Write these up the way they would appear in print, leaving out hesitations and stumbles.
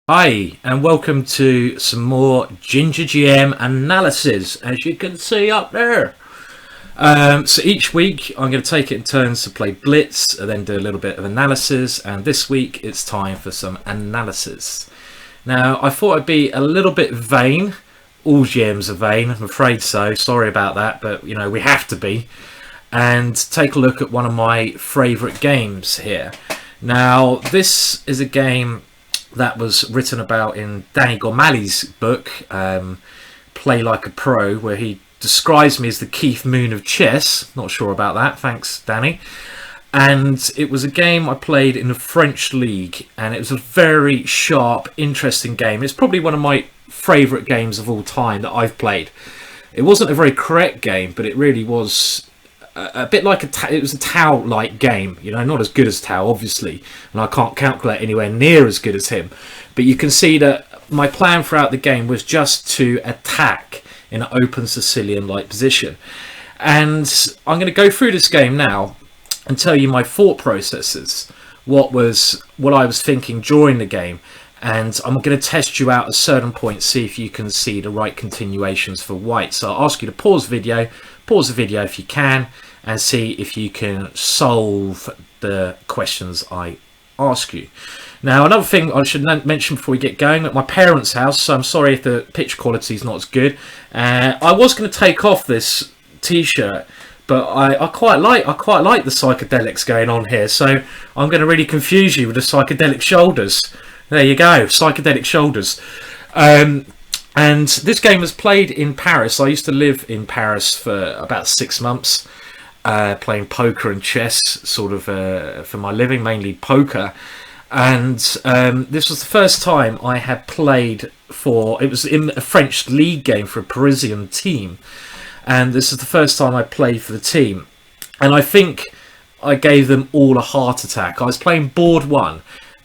Hi, and welcome to some more Ginger GM analysis, as you can see up there. So each week I'm going to take it in turns to play Blitz and then do a little bit of analysis, and this week it's time for some analysis. Now, I thought I'd be a little bit vain. All GMs are vain, I'm afraid so. Sorry about that, but you know, we have to be. And take a look at one of my favourite games here. Now, this is a game that was written about in Danny Gormali's book, Play Like a Pro, where he describes me as the Keith Moon of chess. Not sure about that, thanks Danny. And it was a game I played in the French league, and it was a very sharp, interesting game. It's probably one of my favourite games of all time that I've played. It wasn't a very correct game, but it really was a bit like it was a Tao-like game, you know, not as good as Tao, obviously, and I can't calculate anywhere near as good as him. But you can see that my plan throughout the game was just to attack in an open Sicilian-like position. And I'm going to go through this game now and tell you my thought processes, what I was thinking during the game. And I'm going to test you out at certain points, see if you can see the right continuations for white. So I'll ask you to pause the video if you can, and see if you can solve the questions I ask you. Now, another thing I should mention before we get going, at my parents' house, so I'm sorry if the pitch quality is not as good. I was going to take off this t-shirt, but I quite like the psychedelics going on here, so I'm going to really confuse you with the psychedelic shoulders. There you go, psychedelic shoulders. And this game was played in Paris. I used to live in Paris for about 6 months, playing poker and chess, sort of for my living, mainly poker. And this was the first time I had played it was in a French league game for a Parisian team. And this is the first time I played for the team. And I think I gave them all a heart attack. I was playing board one.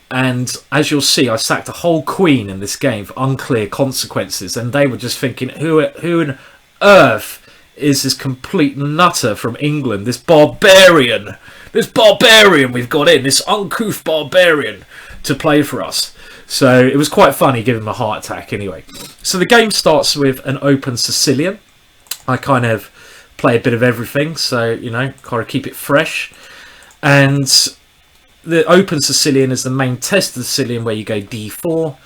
And as you'll see, I sacked a whole queen in this game for unclear consequences, and they were just thinking, who on earth is this complete nutter from England, this barbarian we've got in, this uncouth barbarian to play for us. So it was quite funny giving him a heart attack anyway. So the game starts with an open Sicilian. I kind of play a bit of everything, so, you know, kind of keep it fresh. And the open Sicilian is the main test of the Sicilian, where you go d4.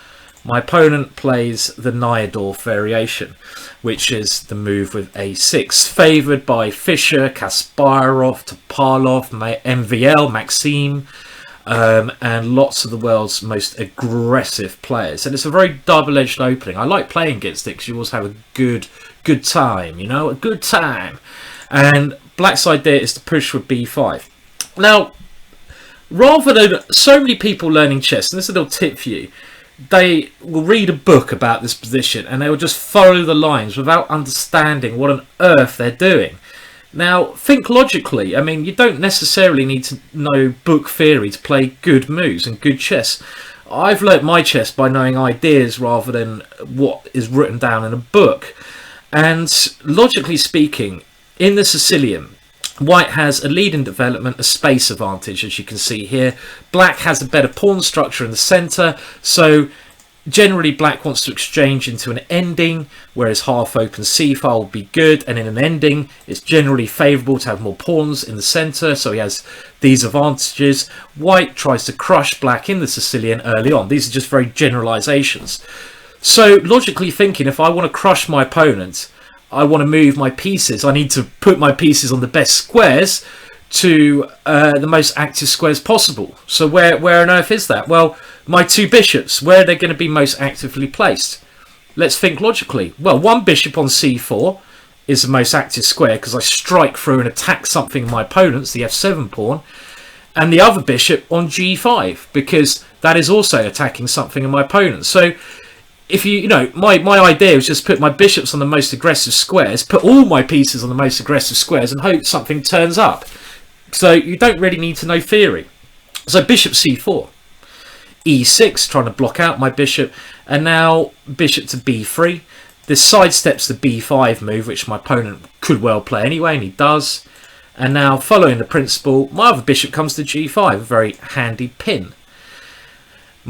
My opponent plays the Nyadorf variation, which is the move with a6, favoured by Fischer, Kasparov, Topalov, MVL, Maxime, and lots of the world's most aggressive players. And it's a very double-edged opening. I like playing against it because you always have a good time, you know, a good time. And black's idea is to push with b5. Now, rather than so many people learning chess, and this is a little tip for you, they will read a book about this position and they will just follow the lines without understanding what on earth they're doing. Now, think logically. I mean, you don't necessarily need to know book theory to play good moves and good chess. I've learnt my chess by knowing ideas rather than what is written down in a book. And logically speaking, in the Sicilian, white has a lead in development, a space advantage, as you can see here. Black has a better pawn structure in the centre, so generally black wants to exchange into an ending, whereas half open c-file would be good, and in an ending it's generally favourable to have more pawns in the centre, so he has these advantages. White tries to crush black in the Sicilian early on. These are just very generalisations. So logically thinking, if I want to crush my opponent, I want to move my pieces, I need to put my pieces on the best squares to the most active squares possible. So where on earth is that? Well, my two bishops, where are they going to be most actively placed? Let's think logically. Well, one bishop on c4 is the most active square because I strike through and attack something in my opponent's, the f7 pawn, and the other bishop on g5 because that is also attacking something in my opponent. So if you know, my idea was just put my bishops on the most aggressive squares, put all my pieces on the most aggressive squares and hope something turns up. So you don't really need to know theory. So bishop c4, e6, trying to block out my bishop, and now bishop to b3. This sidesteps the b5 move, which my opponent could well play anyway, and he does. And now, following the principle, my other bishop comes to g5, a very handy pin.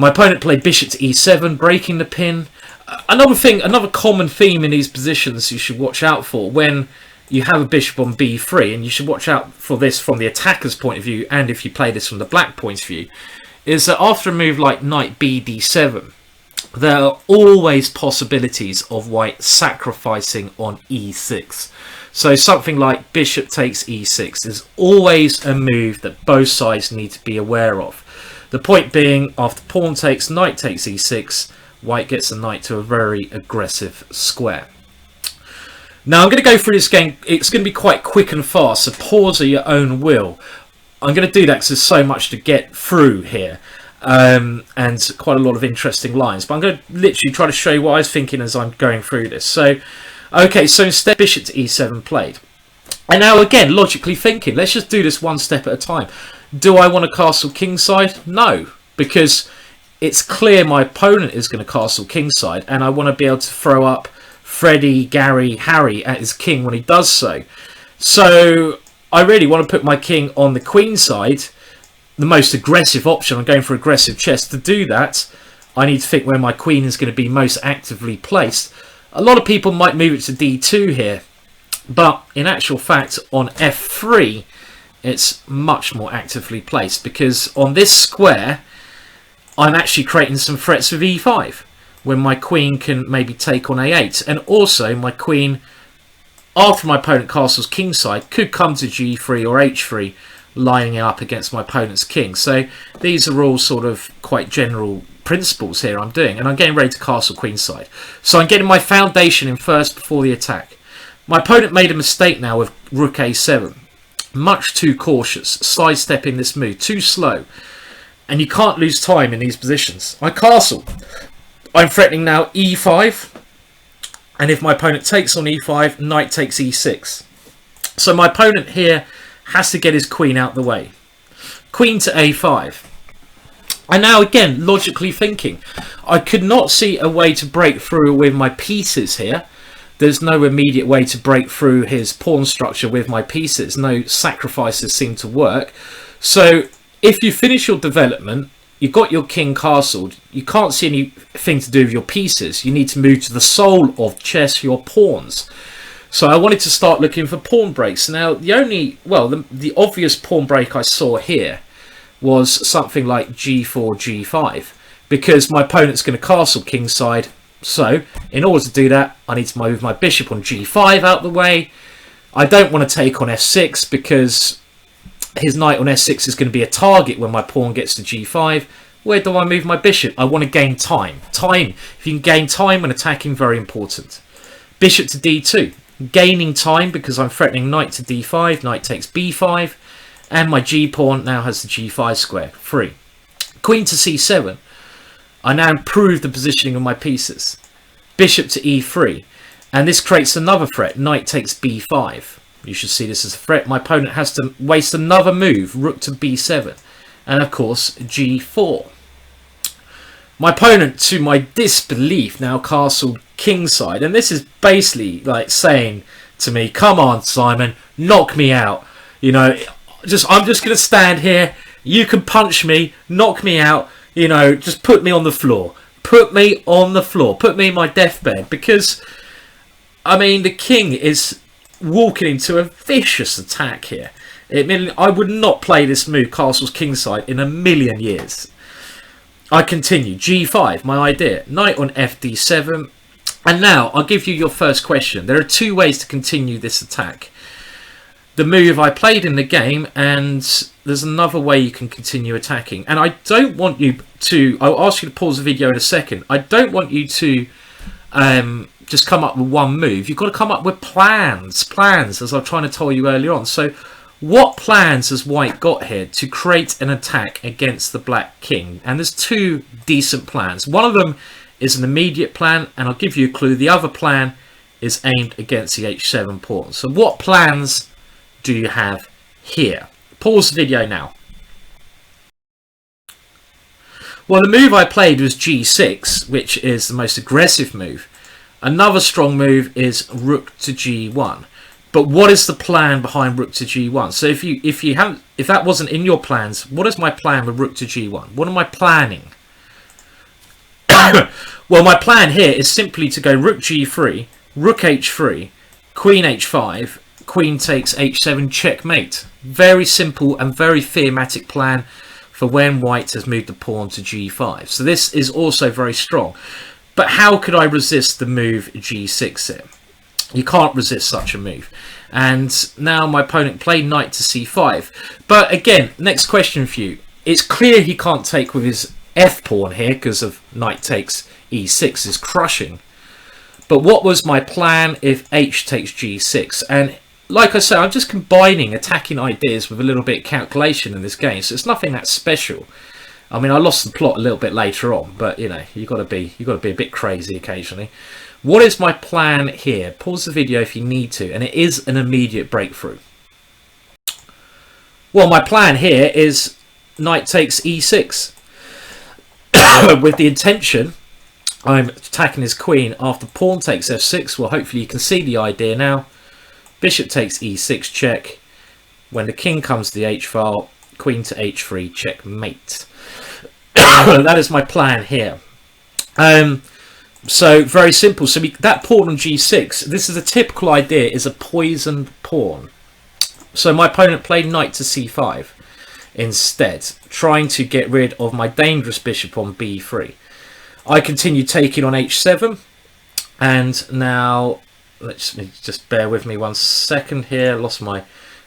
My opponent played bishop to e7, breaking the pin. Another common theme in these positions you should watch out for when you have a bishop on b3, and you should watch out for this from the attacker's point of view, and if you play this from the black point of view, is that after a move like knight b d7, there are always possibilities of white sacrificing on e6. So something like bishop takes e6 is always a move that both sides need to be aware of. The point being, after pawn takes, knight takes e6, white gets a knight to a very aggressive square. Now I'm going to go through this game. It's going to be quite quick and fast, so pause at your own will. I'm going to do that because there's so much to get through here. And quite a lot of interesting lines, but I'm going to literally try to show you what I was thinking as I'm going through this. So okay, so instead bishop to e7 played, and now again logically thinking, let's just do this one step at a time. Do I want to castle kingside? No, because it's clear my opponent is going to castle kingside, and I want to be able to throw up Freddie, Gary, Harry at his king when he does so. So I really want to put my king on the queen side, the most aggressive option. I'm going for aggressive chess. To do that, I need to think where my queen is going to be most actively placed. A lot of people might move it to d2 here, but in actual fact on f3 it's much more actively placed, because on this square I'm actually creating some threats with e5 when my queen can maybe take on a8, and also my queen, after my opponent castles kingside, could come to g3 or h3, lining it up against my opponent's king. So these are all sort of quite general principles here I'm doing, and I'm getting ready to castle queenside. So I'm getting my foundation in first before the attack. My opponent made a mistake now with rook a7. Much too cautious, sidestepping this move, too slow. And you can't lose time in these positions. I castle. I'm threatening now e5, and if my opponent takes on e5, knight takes e6. So my opponent here has to get his queen out the way. Queen to a5. And now again, logically thinking, I could not see a way to break through with my pieces here. There's no immediate way to break through his pawn structure with my pieces. No sacrifices seem to work. So if you finish your development, you've got your king castled, you can't see anything to do with your pieces. You need to move to the soul of chess, your pawns. So I wanted to start looking for pawn breaks. Now the obvious pawn break I saw here was something like g4, g5, because my opponent's going to castle kingside. So in order to do that, I need to move my bishop on g5 out the way. I don't want to take on f6 because his knight on s6 is going to be a target when my pawn gets to g5. Where do I move my bishop? I want to gain time. Time. If you can gain time when attacking, very important. Bishop to d2. Gaining time because I'm threatening knight to d5, knight takes b5, and my g-pawn now has the g5 square, free. Queen to c7. I now improve the positioning of my pieces. Bishop to e3, and this creates another threat, knight takes b5. You should see this as a threat. My opponent has to waste another move, rook to b7, and of course g4. My opponent, to my disbelief, now castled kingside, and this is basically like saying to me, come on Simon, knock me out. You know, I'm just going to stand here, you can punch me, knock me out, you know, just put me on the floor. Put me on the floor, put me in my deathbed, because, I mean, the king is walking into a vicious attack here. I would not play this move, castles kingside, in a million years. I continue. g5, my idea. Knight on fd7. And now, I'll give you your first question. There are two ways to continue this attack. The move I played in the game, and there's another way you can continue attacking. And I don't want you to... I'll ask you to pause the video in a second. I don't want you to just come up with one move. You've got to come up with plans. Plans, as I was trying to tell you earlier on. So, what plans has white got here to create an attack against the black king? And there's two decent plans. One of them is an immediate plan, and I'll give you a clue. The other plan is aimed against the h7 pawn. So what plans do you have here? Pause the video now. Well, the move I played was g6, which is the most aggressive move. Another strong move is rook to g1. But what is the plan behind rook to g1? So if that wasn't in your plans, what is my plan with rook to g1? What am I planning? Well, my plan here is simply to go rook g3, rook h3, queen h5, queen takes h7, checkmate. Very simple and very thematic plan for when white has moved the pawn to g5. So this is also very strong. But how could I resist the move g6 here? You can't resist such a move. And now my opponent played knight to c5. But again, next question for you. It's clear he can't take with his f pawn here because of knight takes e6 is crushing. But what was my plan if h takes g6? And like I said, I'm just combining attacking ideas with a little bit of calculation in this game, so it's nothing that special. I mean, I lost the plot a little bit later on, but you know, you got to be a bit crazy occasionally. What is my plan here? Pause the video if you need to, and it is an immediate breakthrough. Well, my plan here is knight takes e6 with the intention I'm attacking his queen after pawn takes f6. Well, hopefully you can see the idea now. Bishop takes e6 check. When the king comes to the h file, queen to h3 checkmate. That is my plan here. So very simple. So that pawn on g6, this is a typical idea, is a poisoned pawn. So my opponent played knight to c5 instead, trying to get rid of my dangerous bishop on b3. I continue taking on h7, and now let's just bear with me 1 second here. Lost my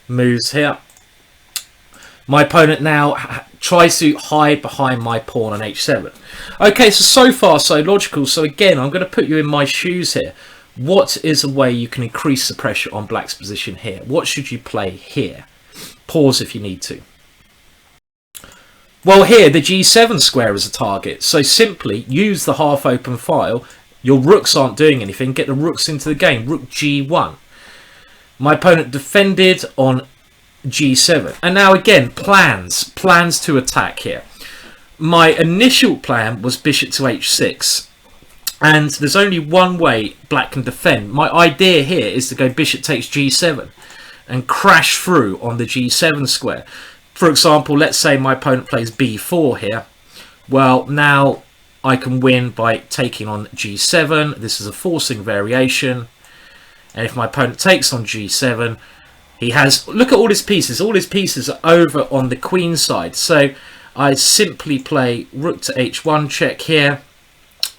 moves here. My opponent now tries to hide behind my pawn on h7. Okay, so far so logical. So again, I'm going to put you in my shoes here. What is a way you can increase the pressure on black's position here? What should you play here? Pause if you need to. Well, here the g7 square is a target, so simply use the half open file. Your rooks aren't doing anything, get the rooks into the game. Rook g1. My opponent defended on g7, and now again plans to attack here. My initial plan was bishop to h6, and there's only one way black can defend. My idea here is to go bishop takes g7 and crash through on the g7 square. For example, let's say my opponent plays b4 here. Well, now I can win by taking on g7. This is a forcing variation, and if my opponent takes on g7, he has, look at all his pieces are over on the queen side. So I simply play rook to h1 check here,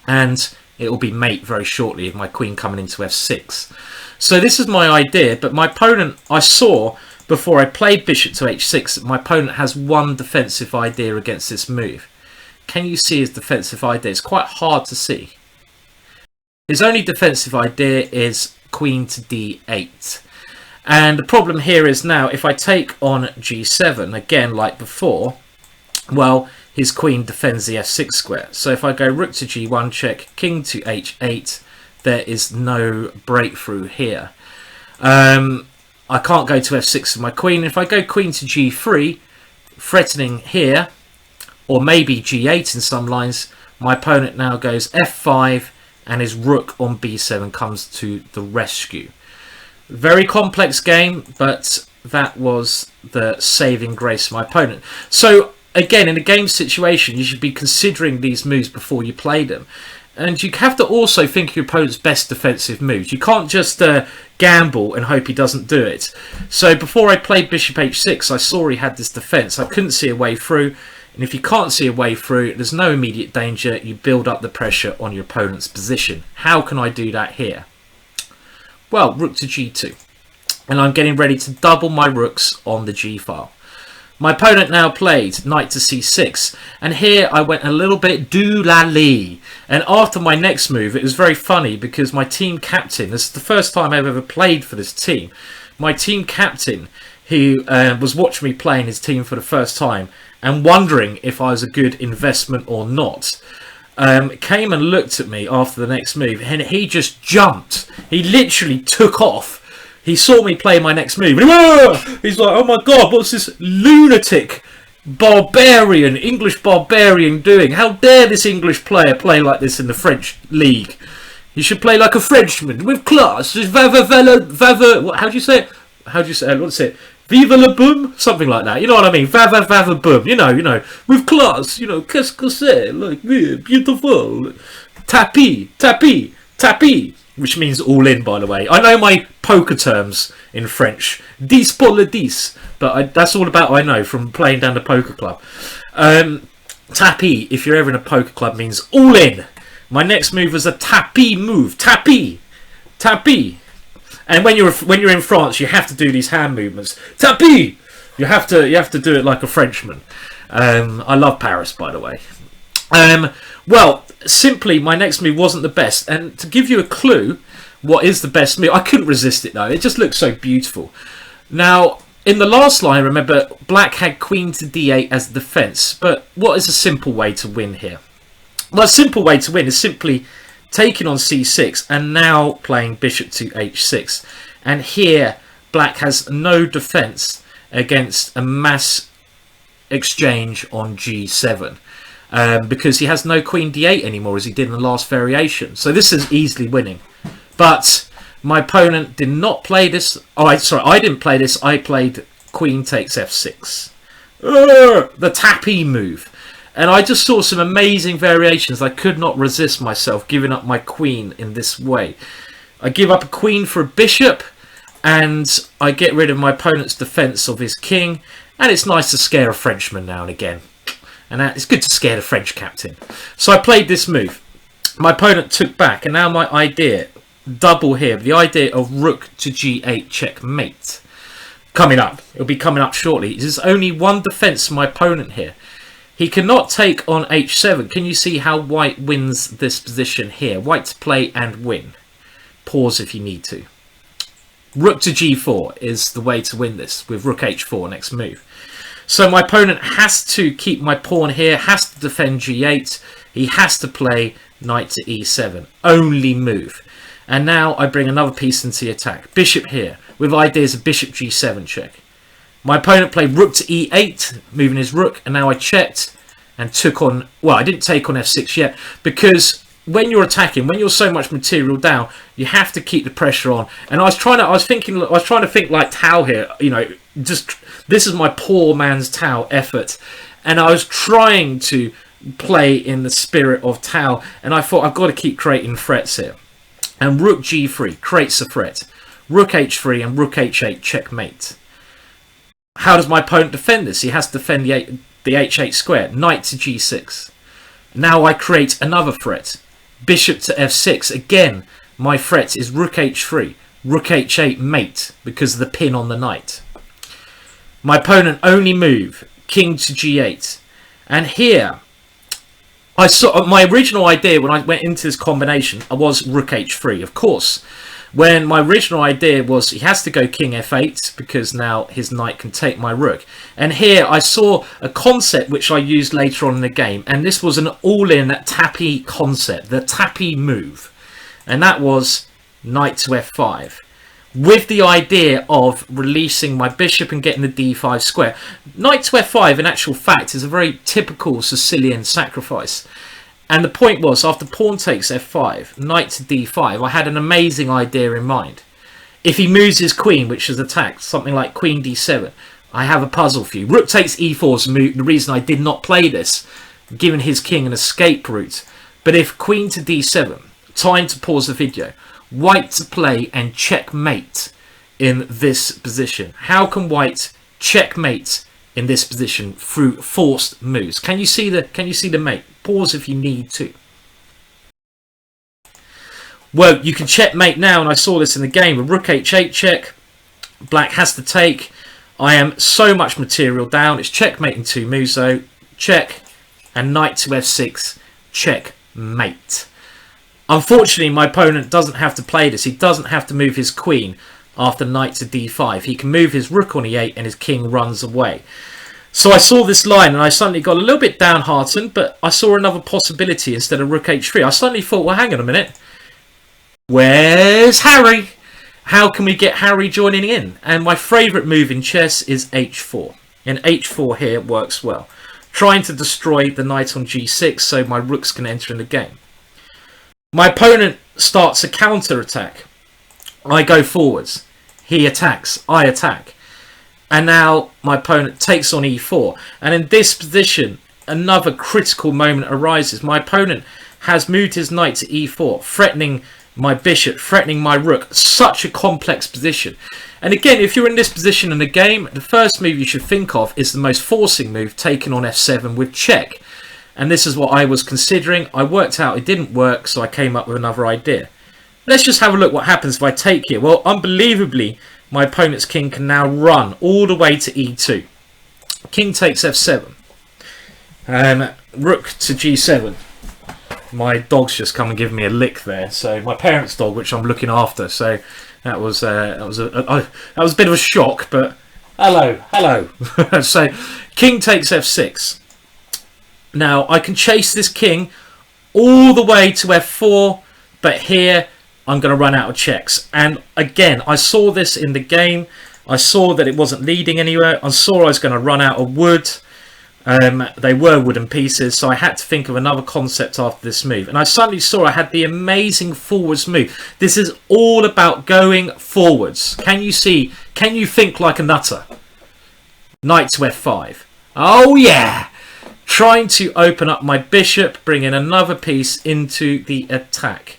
and it will be mate very shortly with my queen coming into f6. So this is my idea, but my opponent, I saw before I played bishop to h6 that my opponent has one defensive idea against this move. Can you see his defensive idea? It's quite hard to see. His only defensive idea is queen to d8. And the problem here is now, if I take on g7, again like before, well, his queen defends the f6 square. So if I go rook to g1 check, king to h8, there is no breakthrough here. I can't go to f6 with my queen. If I go queen to g3, threatening here, or maybe g8 in some lines, my opponent now goes f5, and his rook on b7 comes to the rescue. Very complex game, but that was the saving grace of my opponent. So again, in a game situation, you should be considering these moves before you play them. And you have to also think of your opponent's best defensive moves. You can't just gamble and hope he doesn't do it. So before I played bishop h6, I saw he had this defense. I couldn't see a way through. And if you can't see a way through, there's no immediate danger. You build up the pressure on your opponent's position. How can I do that here? Well, rook to g2. And I'm getting ready to double my rooks on the g file. My opponent now played knight to c6, and here I went a little bit doolally. And after my next move, it was very funny because my team captain, this is the first time I've ever played for this team, my team captain, who was watching me playing his team for the first time and wondering if I was a good investment or not, came and looked at me after the next move, and he just jumped. He literally took off. He saw me play my next move. He's like, oh my God, what's this lunatic barbarian, English barbarian doing? How dare this English player play like this in the French league? He should play like a Frenchman with class. Just how do you say it? How do you say it? What's it? Viva la boom, something like that. You know what I mean? Va va va boom. You know, with class. You know, qu'est-ce que c'est? Like, yeah, beautiful. Tapis, tapis, tapis, which means all in, by the way. I know my poker terms in French. 10 pour le 10, but that's all about I know from playing down the poker club. Tapis, if you're ever in a poker club, means all in. My next move was a tapis move. Tapis, tapis. And when you're in France, you have to do these hand movements. Tapis. You have to do it like a Frenchman. I love Paris, by the way. Well, simply, my next move wasn't the best. And to give you a clue, what is the best move? I couldn't resist it though. It just looks so beautiful. Now, in the last line, remember, Black had Queen to D8 as defense. But what is a simple way to win here? Well, a simple way to win is simply taking on C6 and now playing Bishop to H6. And here, Black has no defense against a mass exchange on G7. Because he has no Queen D8 anymore as he did in the last variation. So this is easily winning. But my opponent did not play this. I didn't play this. I played Queen takes F6. The tapis move. And I just saw some amazing variations. I could not resist myself giving up my queen in this way. I give up a queen for a bishop. And I get rid of my opponent's defense of his king. And it's nice to scare a Frenchman now and again. And it's good to scare the French captain. So I played this move. My opponent took back. And now my idea, double here. The idea of rook to G8 checkmate. Coming up. It'll be coming up shortly. There's only one defense for my opponent here. He cannot take on H7. Can you see how white wins this position here? White to play and win. Pause if you need to. Rook to G4 is the way to win this with Rook H4 next move. So my opponent has to keep my pawn here, has to defend G8. He has to play Knight to E7. Only move. And now I bring another piece into the attack. Bishop here with ideas of Bishop G7 check. My opponent played Rook to E8, moving his Rook, and now I checked and took on... Well, I didn't take on F6 yet, because when you're attacking, when you're so much material down, you have to keep the pressure on. And I was trying to think like Tau here, you know, just this is my poor man's Tau effort, and I was trying to play in the spirit of Tau, and I thought I've got to keep creating threats here. And Rook G3 creates a threat. Rook H3 and Rook H8 checkmate. How does my opponent defend this? He has to defend the H8 square. Knight to G6. Now I create another threat. Bishop to F6. Again, my threat is Rook H3. Rook H8 mate because of the pin on the knight. My opponent only move. King to G8. And here, I saw my original idea when I went into this combination was Rook H3, of course. When my original idea was he has to go King F8 because now his knight can take my rook. And here I saw a concept which I used later on in the game. And this was an all-in tapis concept, the tapis move. And that was Knight to F5. With the idea of releasing my bishop and getting the D5 square. Knight to F5 in actual fact is a very typical Sicilian sacrifice. And the point was, after pawn takes F5, knight to D5, I had an amazing idea in mind. If he moves his queen, which is attacked, something like Queen D7, I have a puzzle for you. Rook takes E4 is the reason I did not play this, giving his king an escape route. But if Queen to D7, time to pause the video, white to play and checkmate in this position. How can white checkmate in this position through forced moves? Can you see the mate? Pause if you need to. Well, you can checkmate now, and I saw this in the game with Rook H8 check. Black has to take. I am so much material down. It's checkmate in 2 moves though. Check. And Knight to F6. Checkmate. Unfortunately, my opponent doesn't have to play this. He doesn't have to move his queen after Knight to D5. He can move his Rook on E8 and his king runs away. So I saw this line and I suddenly got a little bit downhearted, but I saw another possibility instead of Rook H3. I suddenly thought, well, hang on a minute. Where's Harry? How can we get Harry joining in? And my favourite move in chess is H4. And H4 here works well. Trying to destroy the knight on G6 so my rooks can enter in the game. My opponent starts a counter attack. I go forwards. He attacks. I attack. And now my opponent takes on e4. And in this position, another critical moment arises. My opponent has moved his knight to e4, threatening my bishop, threatening my rook. Such a complex position. And again, if you're in this position in the game, the first move you should think of is the most forcing move, taken on f7 with check. And this is what I was considering. I worked out it didn't work, so I came up with another idea. Let's just have a look what happens if I take here. Well, unbelievably, my opponent's king can now run all the way to e2. King takes f7. Rook to g7. My dog's just come and given me a lick there. So my parents' dog, which I'm looking after. So that was a bit of a shock. But hello. So king takes f6. Now I can chase this king all the way to f4, but here I'm going to run out of checks. And again, I saw this in the game. I saw that it wasn't leading anywhere. I saw I was going to run out of wood. They were wooden pieces, so I had to think of another concept after this move. And I suddenly saw I had the amazing forwards move. This is all about going forwards. Can you see? Can you think like a nutter? Knight to f5. Oh yeah! Trying to open up my bishop, bringing another piece into the attack.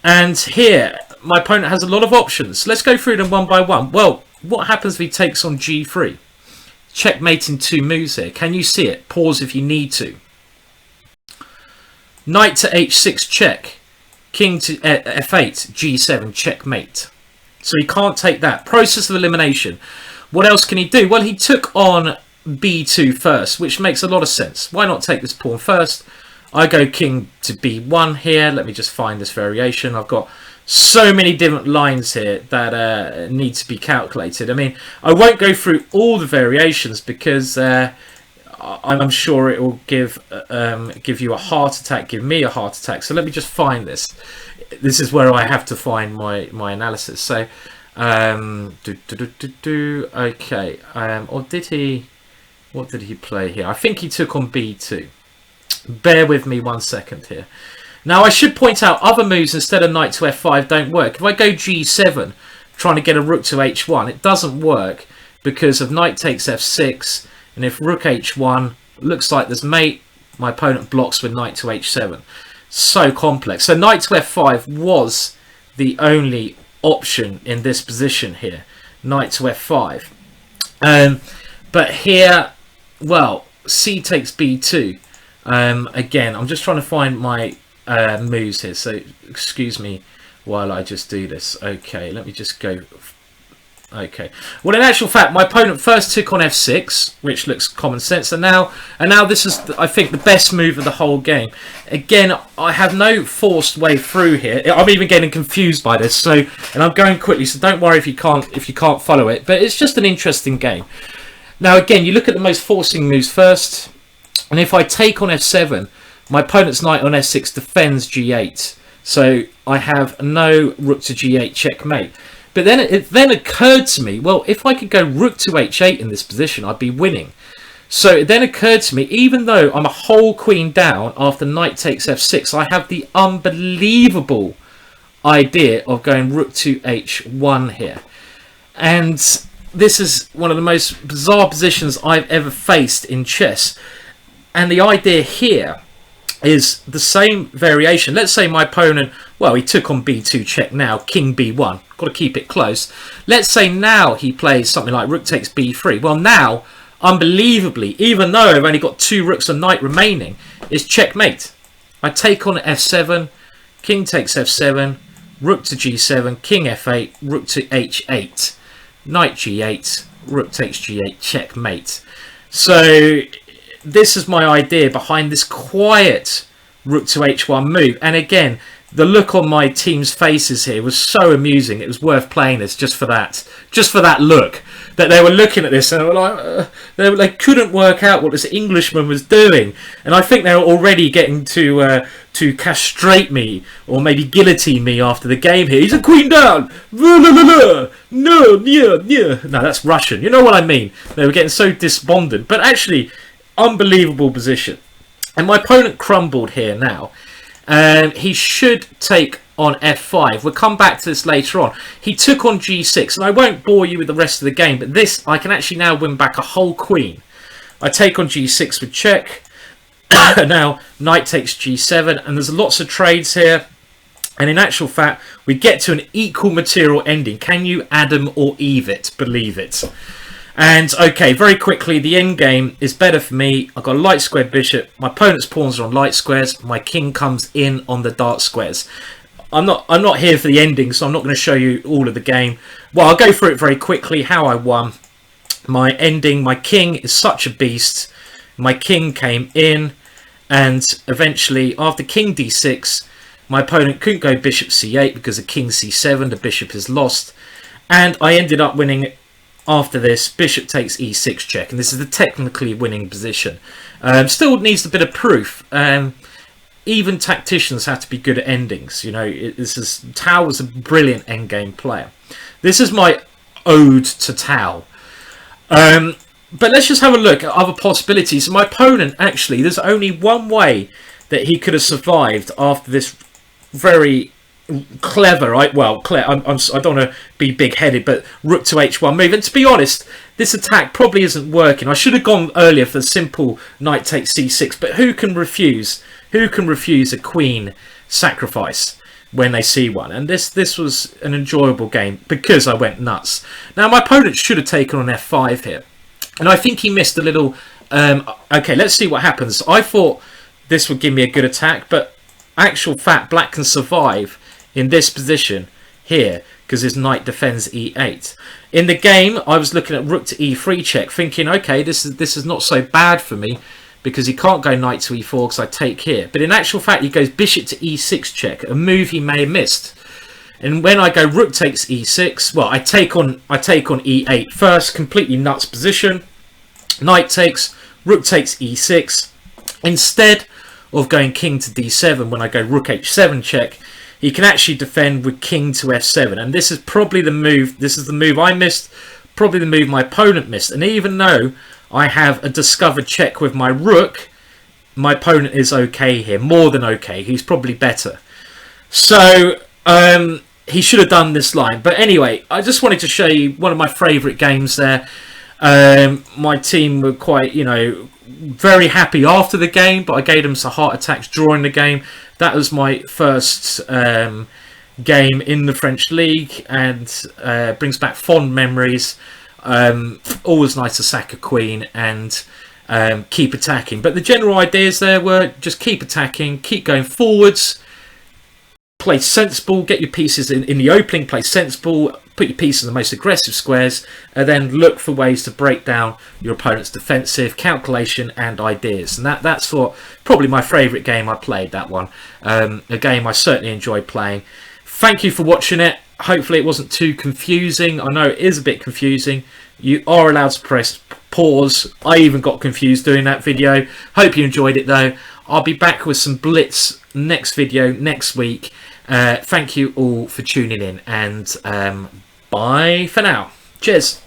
And here, my opponent has a lot of options. Let's go through them one by one. Well, what happens if he takes on g3? Checkmate in 2 moves here. Can you see it? Pause if you need to. Knight to h6 check. King to f8, g7 checkmate. So he can't take that. Process of elimination. What else can he do? Well, he took on b2 first, which makes a lot of sense. Why not take this pawn first? I go king to b1 here. Let me just find this variation. I've got so many different lines here that need to be calculated. I mean, I won't go through all the variations because I'm sure it will give you a heart attack, give me a heart attack. So let me just find this. This is where I have to find my analysis. So, okay. Or did he? What did he play here? I think he took on b2. Bear with me 1 second here. Now, I should point out other moves instead of knight to f5 don't work. If I go g7, trying to get a rook to h1, it doesn't work because of knight takes f6. And if rook h1, looks like there's mate, my opponent blocks with knight to h7. So complex. So knight to f5 was the only option in this position here. Knight to f5. But here, well, c takes b2. Again, I'm just trying to find my moves here, so excuse me while I just do this. Okay, let me just go. Okay, well, in actual fact, my opponent first took on f6, which looks common sense, and now this is, I think, the best move of the whole game. Again, I have no forced way through here. I'm even getting confused by this, so, and I'm going quickly, so don't worry if you can't follow it. But it's just an interesting game. Now, again, you look at the most forcing moves first, and if I take on f7. My opponent's knight on s6 defends g8. So I have no rook to g8 checkmate. But then it then occurred to me, well, if I could go rook to h8 in this position, I'd be winning. So it then occurred to me, even though I'm a whole queen down after knight takes f6, I have the unbelievable idea of going rook to h1 here. And this is one of the most bizarre positions I've ever faced in chess. And the idea here is the same variation. Let's say my opponent, well, he took on b2 check now, king b1. Got to keep it close. Let's say now he plays something like rook takes b3. Well, now, unbelievably, even though I've only got 2 rooks and knight remaining, is checkmate. I take on f7, king takes f7, rook to g7, king f8, rook to h8, knight g8, rook takes g8, checkmate. So this is my idea behind this quiet rook to h1 move. And again, the look on my team's faces here was so amusing. It was worth playing this just for that look. That they were looking at this and they were like, they couldn't work out what this Englishman was doing. And I think they were already getting to castrate me or maybe guillotine me after the game here. He's a queen down. No, yeah. No, that's Russian. You know what I mean? They were getting so despondent. But actually, unbelievable position. And my opponent crumbled here now. He should take on f5. We'll come back to this later on. He took on g6, and I won't bore you with the rest of the game, but this, I can actually now win back a whole queen. I take on g6 with check. Now knight takes g7, and there's lots of trades here. And in actual fact, we get to an equal material ending. Can you Adam or Eve it? Believe it. And okay, very quickly, the end game is better for me. I've got a light squared bishop. My opponent's pawns are on light squares. My king comes in on the dark squares. I'm not here for the ending, so I'm not going to show you all of the game. Well, I'll go through it very quickly. How I won. My ending. My king is such a beast. My king came in, and eventually, after king d6, my opponent couldn't go bishop c8 because of king c7. The bishop is lost, and I ended up winning. After this, bishop takes e6 check, and this is the technically winning position. Still needs a bit of proof. Even tacticians have to be good at endings. You know, Tao was a brilliant endgame player. This is my ode to Tao. But let's just have a look at other possibilities. My opponent, actually, there's only one way that he could have survived after this very clever, right? Well, I don't want to be big-headed, but rook to h1 move. And to be honest, this attack probably isn't working. I should have gone earlier for the simple knight takes c6, but who can refuse? Who can refuse a queen sacrifice when they see one? And this was an enjoyable game because I went nuts. Now, my opponent should have taken on f5 here, and I think he missed a little. Okay, let's see what happens. I thought this would give me a good attack, but actual fact, black can survive in this position here because his knight defends e8. In the game, I was looking at rook to e3 check, thinking, okay, this is not so bad for me because he can't go knight to e4 because I take here. But in actual fact, he goes bishop to e6 check, a move he may have missed. And when I go rook takes e6, well, I take on e8 first, completely nuts position. Knight takes, rook takes e6. Instead of going king to d7, when I go rook h7 check, he can actually defend with king to f7. And this is probably the move. This is the move I missed, probably the move my opponent missed. And even though I have a discovered check with my rook, my opponent is okay here, more than okay. He's probably better. So he should have done this line. But anyway, I just wanted to show you one of my favourite games there. My team were quite, very happy after the game, but I gave them some heart attacks during the game. That was my first game in the French league, and brings back fond memories. Always nice to sack a queen and keep attacking. But the general ideas there were just keep attacking, keep going forwards, play sensible, get your pieces in the opening, play sensible, put your pieces in the most aggressive squares, and then look for ways to break down your opponent's defensive calculation and ideas. And that's for probably my favourite game I played, that one. A game I certainly enjoyed playing. Thank you for watching it. Hopefully it wasn't too confusing. I know it is a bit confusing. You are allowed to press pause. I even got confused doing that video. Hope you enjoyed it though. I'll be back with some Blitz next video next week. Thank you all for tuning in, and bye for now. Cheers.